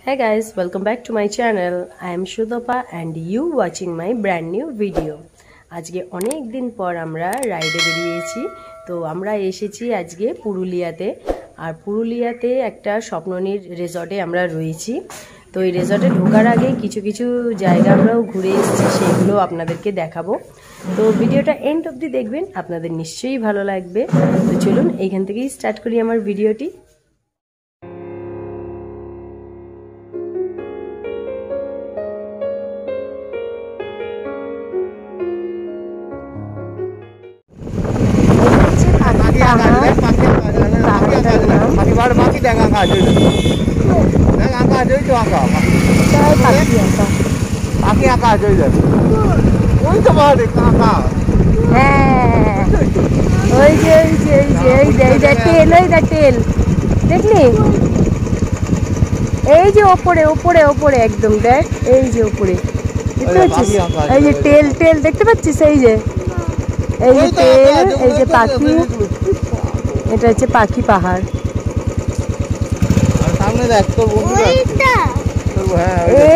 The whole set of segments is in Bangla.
Hey guys, welcome back to my channel. I am Shudapa and you watching my brand new video. আজকে অনেক দিন পর আমরা রাইডে বেরিয়েছি। তো আমরা এসেছি আজকে পুরুলিয়াতে, আর পুরুলিয়াতে একটা স্বপ্ননীর রিসর্টে আমরা রয়েছি। তো এই রিসর্টে ঢোকার আগে কিছু কিছু জায়গা আমরাও ঘুরে এসেছি, সেগুলো আপনাদেরকে দেখাবো। তো ভিডিওটা এন্ড অবধি দেখবেন, আপনাদের নিশ্চয়ই ভালো লাগবে। তো চলুন এইখান থেকেই স্টার্ট করি আমার ভিডিওটি। দেখলি এই যে ওপরে ওপরে ওপরে একদম দেখ, এই যে ওপরে দেখতে পাচ্ছিস, এই যে টেল টেল দেখতে পাচ্ছিস, এই যে তেল, এই যে পাখি, এটা হচ্ছে পাখি পাহাড়।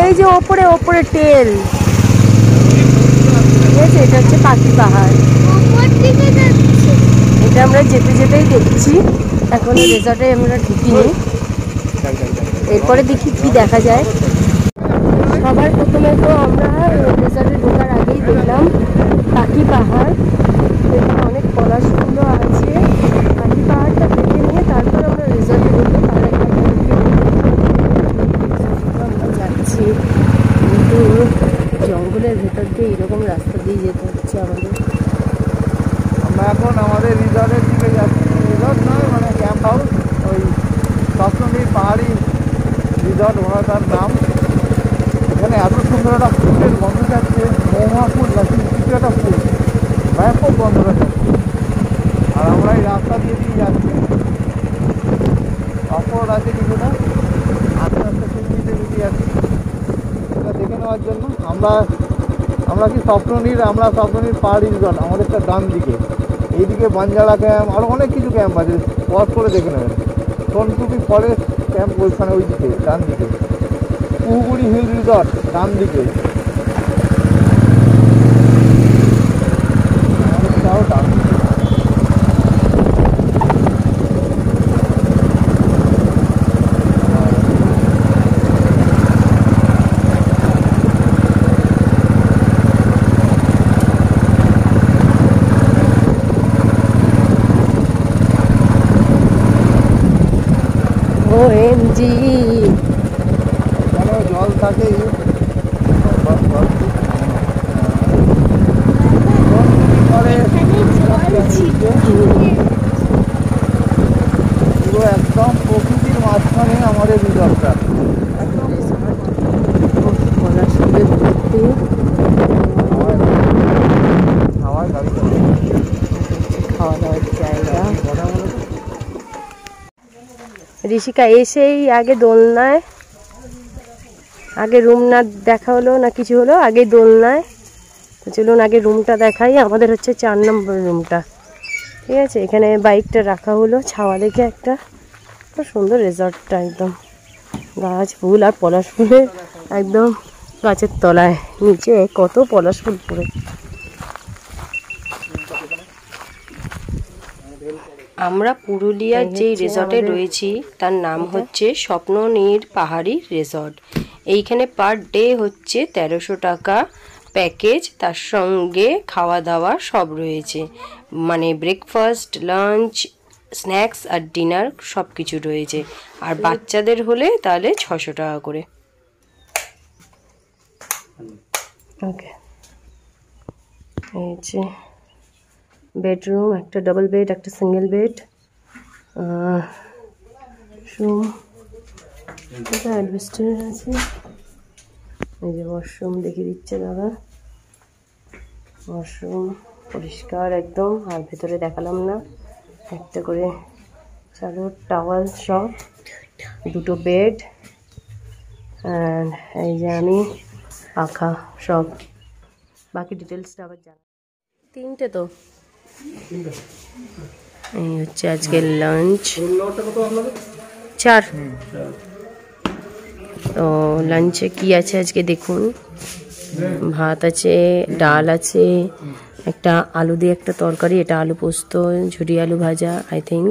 এই যে ওপরে ওপরে টেল, ঠিক আছে, এটা হচ্ছে পাখি পাহাড়। এটা আমরা যেতে যেতেই দেখছি, এখন রিসর্টে আমরা ঢুকিনি, এরপরে দেখি কি দেখা যায়। সবার প্রথমে তো আমরা রিসর্টে ঢোকার আগেই দেখলাম পাখি পাহাড়, এখানে অনেক পলাশ ফুলও আছে। পাখি পাহাড়টা দেখে নিয়ে তারপর আমরা রিসর্টে ঢুকে আমরা যাচ্ছি, কিন্তু জঙ্গলের ভেতর দিয়ে এরকম রাস্তা দিয়ে যেতে হচ্ছে আমাদের। আমরা এখন আমাদের রিসর্টের দিকে যাচ্ছি। রিসর্ট নয়, মানে ক্যাম্প হাউস, ওই স্বপ্ননীর পাহাড়ি রিসর্ট ওনার নাম। এখানে এত সুন্দর একটা ফুলের গন্ধ যাচ্ছে, মৌমা ফুল নাকি কিছু একটা ফুল, ব্যাপক গন্ধটা যাচ্ছে। আর আমরা এই রাস্তা দিয়ে যাচ্ছি, অপর আছে কিছুটা, আস্তে আস্তে সুন্দর দিকে যাচ্ছি এটা দেখে নেওয়ার জন্য। আমরা কি স্বপ্ননীর পাহাড়ি রিসর্ট, আমাদেরটা ডান দিকে, এইদিকে বাঞ্জারা ক্যাম্প, আরও অনেক কিছু ক্যাম্প আছে, পজ করে দেখে নেবেন। সোনটুপি ফরেস্ট ক্যাম্প ওইখানে, ওই দিকে ডান দিকে। পুহুগুড়ি হিল রিসর্ট ডান দিকে, আমাদেরটাও ডান দিকে। OMG, জল থাকে, পুরো একদম প্রকৃতির মাঝখানে আমাদের রিসর্টটা। খাওয়া দাওয়ার জায়গা। ঋষিকা এসেই আগে দোলনায়, আগে রুম না দেখা হলো না কিছু হলো, আগে দোলনায়। তো চলুন আগে রুমটা দেখাই। আমাদের হচ্ছে 4 নম্বর রুমটা, ঠিক আছে। এখানে বাইকটা রাখা হলো ছাওয়া দেখে, একটা খুব সুন্দর রিসর্টটা, একদম গাছ ফুল আর পলাশ ফুলের একদম গাছের তলায়, নিচে কত পলাশ ফুল পড়ে। আমরা পুরুলিয়ার যেই রিসর্টে রয়েছি তার নাম হচ্ছে স্বপ্ননীর পাহাড়ি রিসর্ট। এইখানে পার ডে হচ্ছে 1300 টাকা প্যাকেজ, তার সঙ্গে খাওয়া দাওয়া সব রয়েছে, মানে ব্রেকফাস্ট, লাঞ্চ, স্ন্যাক্স আর ডিনার সব কিছু রয়েছে। আর বাচ্চাদের হলে তাহলে 600 টাকা করে। ওকে, এই যে বেডরুম, একটা ডাবল বেড, একটা সিঙ্গেল বেড, অ্যাডভেস্টার আছে। এই যে ওয়াশরুম দেখিয়ে দিচ্ছে দাদা, ওয়াশরুম পরিষ্কার একদম, আর ভেতরে দেখালাম না, একটা করে চাদর, টাওয়াল সব, দুটো বেড, আর এই যে আমি পাখা সব। বাকি ডিটেলসটা আবার জানা। 3টে তো এই হচ্ছে আজকের লাঞ্চ। 4 তো লাঞ্চে কি আছে আজকে দেখুন, ভাত আছে, ডাল আছে, একটা আলু দিয়ে একটা তরকারি, এটা আলু পোস্ত, ঝুরি আলু ভাজা আই থিঙ্ক,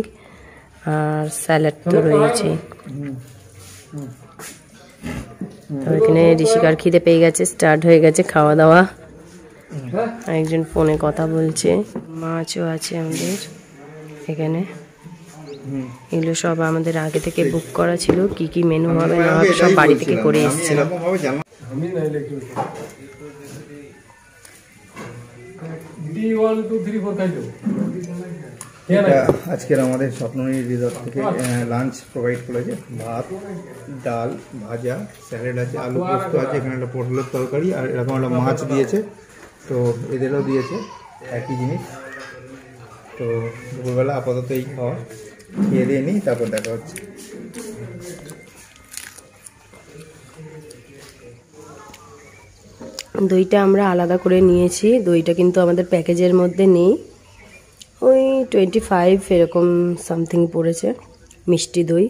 আর স্যালাড তো রয়েছে। তো এখানে ঋষিকার খিদে পেয়ে গেছে, স্টার্ট হয়ে গেছে খাওয়া দাওয়া। একজন ফোনে কথা বলছে, মাছও আছে আমাদের এখানে। এগুলো সব আমাদের আগে থেকে বুক করা ছিল, কি কি মেনু হবে না হবে সব বাড়ি থেকে করে এসেছিল। আজকের আমাদের স্বপ্ননী রিসর্ট থেকে লাঞ্চ প্রোভাইড করেছে। ভাত, ডাল, ভাজা, স্যালাড আছে, আলু পোস্ত আছে, এখানে একটা পটলের তরকারি, আর এরকম একটা মাছ দিয়েছে। তো এদেরও দিয়েছে একই জিনিস। তো দুপুরবেলা আপাতত এই খাওয়া, খেয়ে দিয়ে নিই, তারপর দেখা হচ্ছে। দইটা আমরা আলাদা করে নিয়েছি, দইটা কিন্তু আমাদের প্যাকেজের মধ্যে নেই। ওই 25 এরকম সামথিং পড়েছে মিষ্টি দই।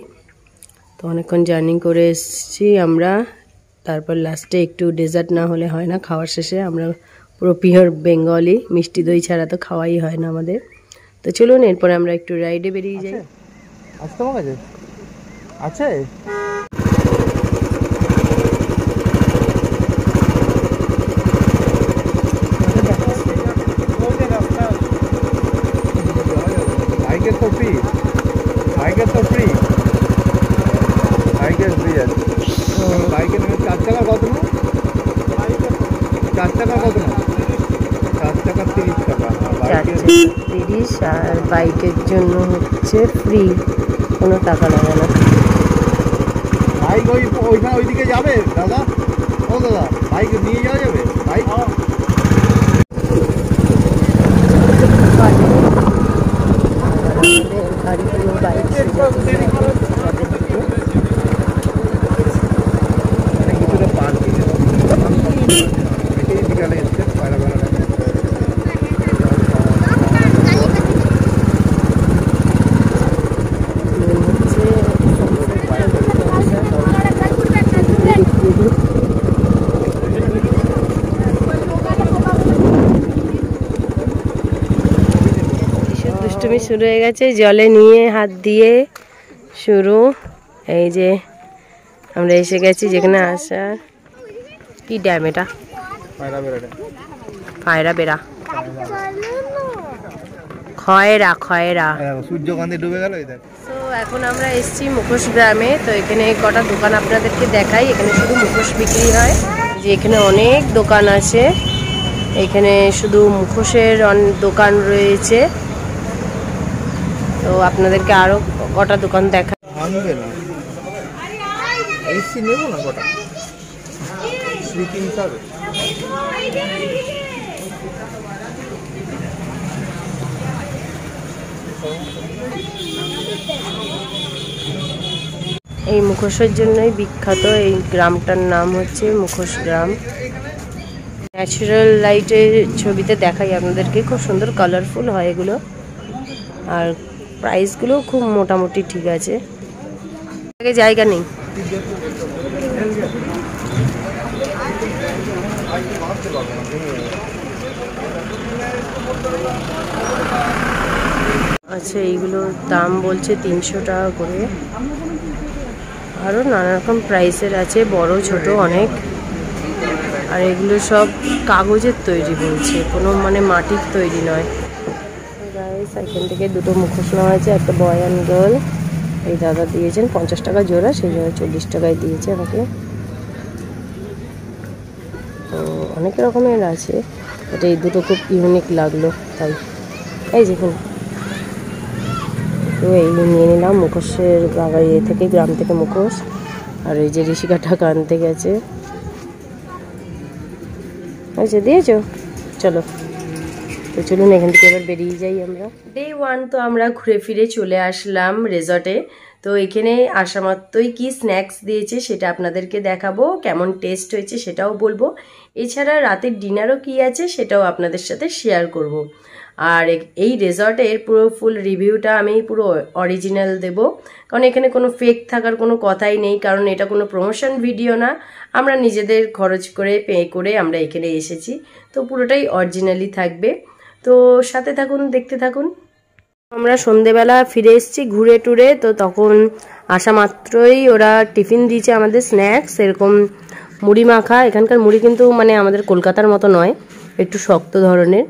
তো অনেকক্ষণ জার্নি করে এসেছি আমরা, তারপর লাস্টে একটু ডেজার্ট না হলে হয় না। খাওয়ার শেষে আমরা পুরো পিওর বেঙ্গলি, মিষ্টি দই ছাড়া তো খাওয়াই হয় না আমাদের। তো চলুন এরপরে আমরা একটু রাইডে বেরিয়ে যাই। আচ্ছা তোমার কাছে আছে বাইকের তো ফ্রি, বাইকের তো ফ্রি, বাইকের ফ্রি আছে। বাইকের 4 টাকা কত না, 4 টাকা কত না, 4 টাকা 30 টাকা, 30, আর বাইকের জন্য হচ্ছে ফ্রি, কোনো টাকা লাগে না। বাইক ওইখানে ওইদিকে যাবে দাদা? ও দাদা, বাইক নিয়ে যাওয়া যাবে? বাইক কিছুটা পার্ক বিকালে এসছে পয়লা বেলা। দুষ্টুমি শুরু হয়ে গেছে, জলে নিয়ে হাত দিয়ে শুরু। এই যে আমরা এসে গেছি যেখানে আসার। কি ড্যাম এটা? পায়রা বেড়া, খয়রা, খয়রা। সূর্যকান্তি ডুবে গেল। তো এখন আমরা এসেছি মুখোশ গ্রামে। তো এখানে কটা দোকান আপনাদেরকে দেখাই। এখানে শুধু মুখোশ বিক্রি হয়, যে এখানে অনেক দোকান আছে। এখানে শুধু মুখোশের দোকান রয়েছে। তো আপনাদেরকে আরো কটা দোকান দেখা। ভাঙবে না, এসি নেব না কটা, স্লিপিং হবে। এই মুখোশের জন্যই বিখ্যাত। এই গ্রামটার নাম হচ্ছে মুখোশ গ্রাম। ন্যাচারাল লাইটের ছবিতে দেখাই আপনাদেরকে, খুব সুন্দর কালারফুল হয় এগুলো, আর প্রাইসগুলো খুব মোটামুটি ঠিক আছে, জায়গা নেই। আচ্ছা, এইগুলোর দাম বলছে 300 টাকা করে। আরও নানা রকম প্রাইসের আছে, বড় ছোট অনেক। আর এগুলো সব কাগজের তৈরি বলছে, কোনো মানে মাটির তৈরি নয়। এখান থেকে দুটো মুখোশ নেওয়া হয়েছে, একটা বয় অ্যান্ড গার্ল। এই দাদা দিয়েছেন 50 টাকা জোড়া, সেই জন্য 40 টাকায় দিয়েছে আমাকে। তো অনেক রকমের আছে, এটা এই দুটো খুব ইউনিক লাগলো তাই। এই দেখুন, তো এই নিয়ে নিলাম মুখোশের বাগাইয়ে থেকে, গ্রাম থেকে মুখোশ। আর এই যে ঋষিকা টাকা আনতে গেছে। আচ্ছা দিয়েছো, চলো। তো চলুন এখান থেকে এবার বেরিয়ে যাই আমরা। ডে 1 তো আমরা ঘুরে ফিরে চলে আসলাম রেজর্টে। তো এখানে আসা মাত্রই কি স্ন্যাক্স দিয়েছে সেটা আপনাদেরকে দেখাবো, কেমন টেস্ট হয়েছে সেটাও বলবো। এছাড়া রাতের ডিনারও কি আছে সেটাও আপনাদের সাথে শেয়ার করব। আর এই রিসর্টের পুরো ফুল রিভিউটা আমি পুরো অরিজিনাল দেব, কারণ এখানে কোনো ফেক থাকার কোনো কথাই নেই, কারণ এটা কোনো প্রমোশন ভিডিও না, আমরা নিজেদের খরচ করে পে করে আমরা এখানে এসেছি, তো পুরোটাই অরিজিনালি থাকবে। তো সাথে থাকুন, দেখতে থাকুন। আমরা সন্ধেবেলা ফিরে এসেছি ঘুরে টুরে, তো তখন আসা মাত্রই ওরা টিফিন দিয়েছে আমাদের, স্ন্যাক্স এরকম মুড়ি মাখা। এখানকার মুড়ি কিন্তু মানে আমাদের কলকাতার মতো নয়, একটু শক্ত ধরনের।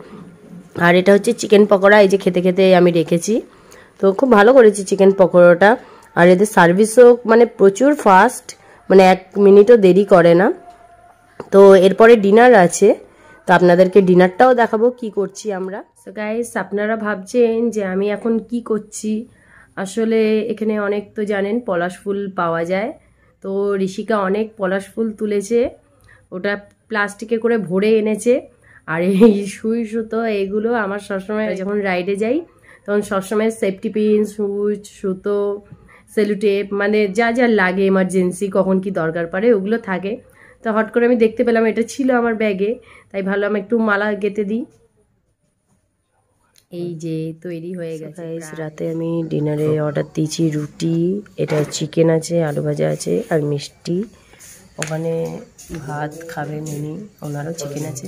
আর এটা হচ্ছে চিকেন পকোড়া, এই যে খেতে খেতে আমি রেখেছি, তো খুব ভালো করেছি চিকেন পকোড়াটা। আর এদের সার্ভিসও মানে প্রচুর ফাস্ট, মানে 1 মিনিটও দেরি করে না। তো এরপরে ডিনার আছে, তো আপনাদেরকে ডিনারটাও দেখাবো কি করছি আমরা। সো গাইস, আপনারা ভাবছেন যে আমি এখন কি করছি, আসলে এখানে অনেক তো জানেন পলাশ ফুল পাওয়া যায়, তো ঋষিকা অনেক পলাশ ফুল তুলেছে, ওটা প্লাস্টিকে করে ভরে এনেছে। আর এই সুই সুতো এগুলো আমার সবসময় যখন রাইডে যাই তখন সবসময় সেফটি পিন, সুইচ, সুতো, সেলুটেপ, মানে যা যা লাগে এমার্জেন্সি কখন কি দরকার পড়ে ওগুলো থাকে। তো হট করে আমি দেখতে পেলাম এটা ছিল আমার ব্যাগে, তাই ভাবলাম একটু মালা গেঁথে দিই। এই যে তৈরি হয়ে গেছে। রাতে আমি ডিনারে অর্ডার দিয়েছি রুটি, এটা চিকেন আছে, আলু ভাজা আছে আর মিষ্টি। ওখানে ভাত খাবেন উনি, ওনারও চিকেন আছে।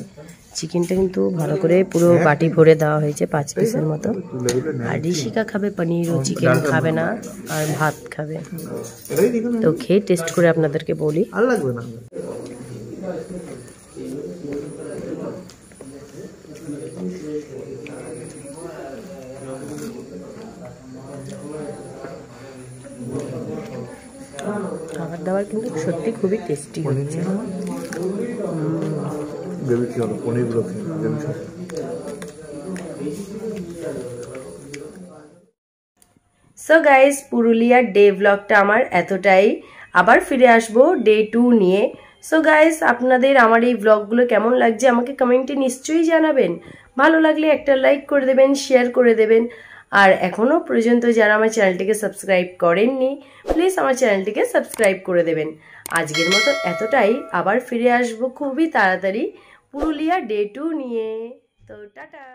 চিকেনটা কিন্তু ভালো করে পুরো বাটি ভরে দেওয়া হয়েছে 5 পিসের মতো। আর ঋষিকা খাবে পনির, ও চিকেন খাবে না, আর ভাত খাবে। তো খেয়ে টেস্ট করে আপনাদেরকে বলি। খাবার দাবার কিন্তু সত্যি খুবই টেস্টি হচ্ছে। সো গাইস, পুরুলিয়ার ডে ব্লগটা আমার এতটাই, আবার ফিরে আসবো ডে 2 নিয়ে। সো গাইস, আপনাদের আমার এই ব্লগগুলো কেমন লাগছে আমাকে কমেন্টে নিশ্চয়ই জানাবেন। ভালো লাগলে একটা লাইক করে দেবেন, শেয়ার করে দেবেন। আর এখনও পর্যন্ত যারা আমার চ্যানেলটিকে সাবস্ক্রাইব করেননি, প্লিজ আমার চ্যানেলটিকে সাবস্ক্রাইব করে দেবেন। আজকের মতো এতটাই, আবার ফিরে আসবো খুবই তাড়াতাড়ি পুরুলিয়া ডে 2 নিয়ে। তো টাটা।